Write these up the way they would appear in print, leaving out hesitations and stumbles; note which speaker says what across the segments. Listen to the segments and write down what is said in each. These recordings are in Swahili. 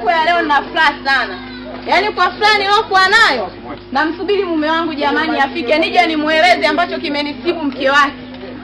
Speaker 1: siku ya leo nina furaha sana. Yaani kwa furaha niliokuwa nayo, namsubiri mume wangu jamani afike nije nimueleze ambacho kimenisibu mke wake.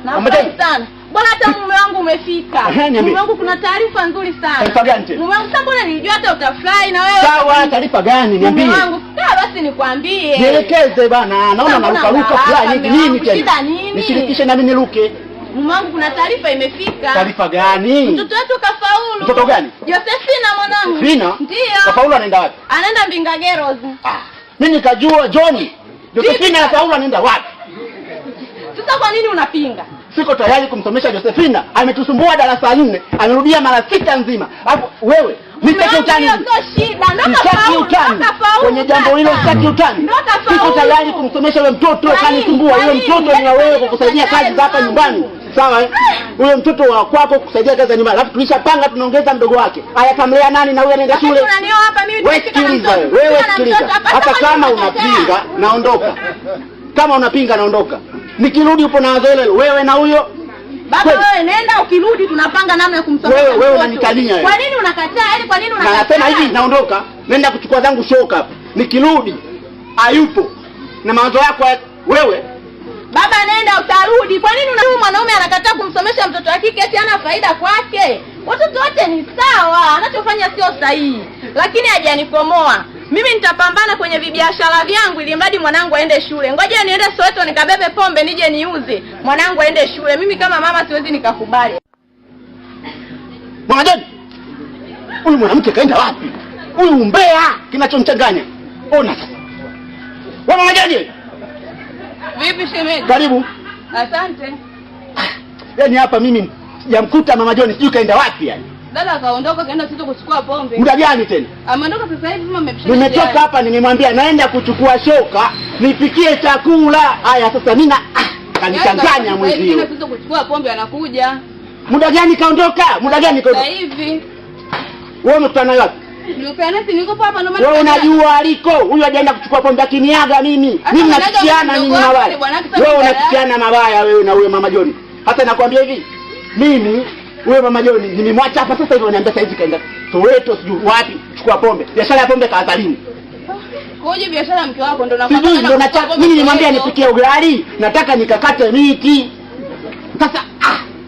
Speaker 1: Nafurahi sana. Bwana hata mume wangu umefika. Mume wangu kuna taarifa nzuri sana.
Speaker 2: Taarifa gani?
Speaker 1: Mume wangu sasa mbona nilijua hata utafurahi na wewe.
Speaker 2: Sawa, taarifa gani? Niambie.
Speaker 1: Mume wangu, basi nikwambie.
Speaker 2: Nielekeze bana. Naona naruka fulani nini tena?
Speaker 1: Shida nini?
Speaker 2: Nishirikishe na mimi niruke.
Speaker 1: Mume wangu kuna taarifa imefika.
Speaker 2: Taarifa gani?
Speaker 1: Mtoto wetu kafaulu.
Speaker 2: Mtoto gani?
Speaker 1: Josephina mwanangu.
Speaker 2: Josephina?
Speaker 1: Ndio.
Speaker 2: Kafaulu anaenda wapi?
Speaker 1: Anaenda Mbinga Girls.
Speaker 2: Mimi nikajua John. Josephina kafaulu anaenda wapi?
Speaker 1: Sasa kwa nini unapinga?
Speaker 2: Siko tayari kumsomesha Josephina. Ametusumbua darasa 4, amerudia mara 6 nzima. Hapo wewe, nitaki utani.
Speaker 1: Sio shida, ndio
Speaker 2: kafaulu. Kwenye jambo hilo sitaki utani. Siko tayari kumsomesha yule mtoto kanisumbua. Yule mtoto ni wa wewe kukusaidia kazi za hapa nyumbani. Sawa eh? Yule mtoto wa kwako kusaidia kazi za nyumbani. Alafu tulishapanga tunaongeza mdogo wake. Haya kamlea nani na huyu anaenda shule? Wewe sikiliza. Hata kama unapinga naondoka. Kama unapinga naondoka. Nikirudi upo na Azele wewe na huyo.
Speaker 1: Baba wewe nenda, ukirudi tunapanga namna ya kumsomesha.
Speaker 2: Wewe unanitania wewe.
Speaker 1: Kwa nini unakataa? Yaani kwa nini unakataa?
Speaker 2: Na nasema hivi naondoka. Nenda kuchukua zangu shoka hapa. Nikirudi hayupo. Na mawazo yako wewe.
Speaker 1: Baba nenda utarudi. Kwa nini huyu mwanaume anakataa kumsomesha mtoto wa kike eti hana faida kwake? Watoto wote ni sawa, anachofanya sio sahihi. Lakini hajanikomoa. Mimi nitapambana kwenye vibiashara vyangu ili mradi mwanangu aende shule. Ngoja niende Soweto nikabebe pombe nije niuze. Mwanangu aende shule. Mimi kama mama siwezi nikakubali.
Speaker 2: Mwana John. Huyu mwanamke kaenda wapi? Huyu umbea kinachomchanganya. Ona sasa. Wewe Mwana John.
Speaker 1: Vipi shemeji?
Speaker 2: Karibu.
Speaker 1: Asante.
Speaker 2: Yaani hapa mimi sijamkuta Mama John, sijui kaenda wapi yani.
Speaker 1: Dada kaondoka kaenda sito kuchukua pombe.
Speaker 2: Muda gani tena?
Speaker 1: Ameondoka sasa hivi mama amepishana.
Speaker 2: Nimetoka hapa nimemwambia naenda kuchukua shoka, nipikie chakula. Haya sasa mimi kanichanganya mwezio.
Speaker 1: Kaenda sito kuchukua pombe anakuja.
Speaker 2: Muda gani kaondoka? Muda gani kaondoka?
Speaker 1: Sasa hivi.
Speaker 2: Wewe umekutana wapi?
Speaker 1: Nilipenda niko hapa ndo maana.
Speaker 2: Wewe unajua aliko. Huyu hajaenda kuchukua pombe akiniaga mimi. Mimi nakiana nini mabaya. Wewe unakiana mabaya wewe na huyo Mama John. Hata nakwambia hivi. Mimi wewe Mama John nimemwacha hapa sasa hivi unaniambia sasa hivi kaenda Soweto sijui wapi chukua pombe. Biashara ya pombe kaadhalimu.
Speaker 1: Koje biashara mke wako ndo
Speaker 2: nakwambia. Sijui ndo nataka mimi nimwambia nipikie ugali, nataka nikakate miti. Sasa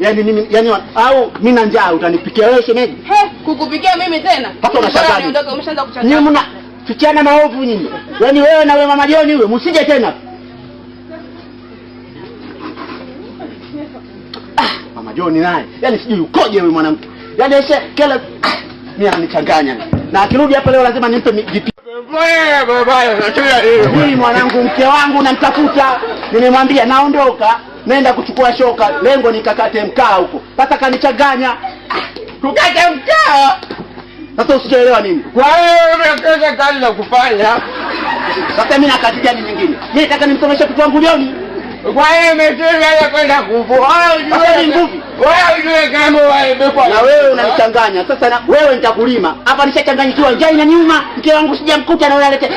Speaker 2: yani au mimi na njaa utanipikia wewe shemeji?
Speaker 1: Kukupikia mimi tena?
Speaker 2: Sasa unashangaa.
Speaker 1: Niondoke umeshaanza kuchanganya.
Speaker 2: Nyinyi mna fikiana maovu nyinyi. Yaani wewe na wewe Mama John wewe msije tena. Mama John naye. Yaani sijui ukoje wewe mwanamke. Yaani kila mimi ananichanganya. Na akirudi hapa leo lazima nimpe vipi. Hii mwanangu mke wangu namtafuta. Nimemwambia naondoka. Nenda kuchukua shoka, lengo nikakate mkaa huko. Sasa kanichanganya. Tukate mkaa. Sasa usielewa nini?
Speaker 3: Kwa hiyo unakeza kazi za kufanya.
Speaker 2: Sasa mimi nakazi gani nyingine? Mimi nataka nimsomeshe mtoto wangu Joni.
Speaker 3: Kwa hiyo umetaka kwenda kuvua.
Speaker 2: Sasa ni mvuvi.
Speaker 3: Wewe ujue kama wewe umekuwa
Speaker 2: na wewe unanichanganya. Sasa wewe nitakulima. Hapa nishachanganyikiwa, njaa inaniuma. Mke wangu sijamkuta na wewe alete